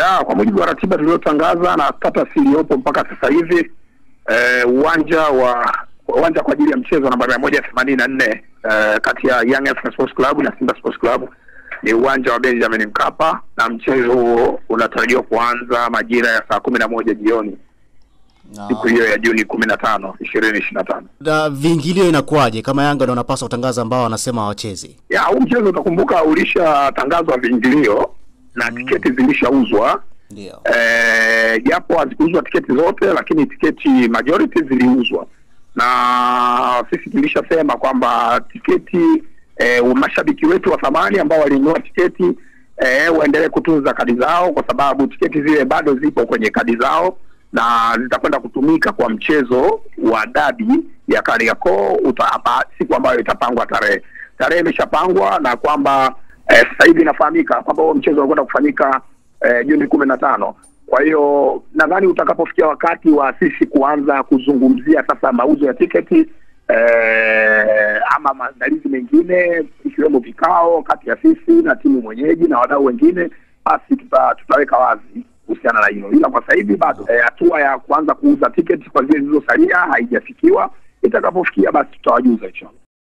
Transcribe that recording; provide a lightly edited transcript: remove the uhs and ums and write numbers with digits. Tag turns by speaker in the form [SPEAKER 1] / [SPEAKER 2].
[SPEAKER 1] Ya, kwa mujibu wa ratiba tuliyotangaza na status iliyopo mpaka sasa hivi, uwanja kwa ajili ya mchezo namba 184 kati ya Young Africans Sports Club na Simba Sports Club ni uwanja wa Benjamin Mkapa, na mchezo huo unatarajiwa kuanza majira ya saa 11 jioni. Siku hiyo ya Juni 15, 2025.
[SPEAKER 2] Na viingilio inakuwaje kama Yanga ndio wanapaswa kutangaza ambao wanasema hawachezi?
[SPEAKER 1] Ya, huu mchezo utakumbuka ulishatangazwa viingilio na tiketi zilishauzwa.
[SPEAKER 2] Ndio.
[SPEAKER 1] Japo hazikuuzwa tiketi zote, lakini tiketi majority ziliuzwa. Na sisi tulishasema kwamba tiketi mashabiki wetu wa thamani ambao walinunua tiketi waendelee kutunza kadi zao, kwa sababu tiketi zile bado zipo kwenye kadi zao na zitakwenda kutumika kwa mchezo wa dabi ya Kariakoo siku ambayo itapangwa tarehe imeshapangwa, na kwamba sasa hivi inafahamika kwamba huo mchezo unakwenda kufanyika Juni 15. Kwa hiyo nadhani utakapofikia wakati wa sisi kuanza kuzungumzia sasa mauzo ya tiketi ama maandalizi mengine ikiwemo vikao kati ya sisi na timu mwenyeji na wadau wengine, basi tutaweka wazi kuhusiana na hilo. Ila kwa sasa hivi bado hatua ya kuanza kuuza tiketi kwa zile zilizosalia haijafikiwa. Itakapofikia basi tutawajuza inshallah.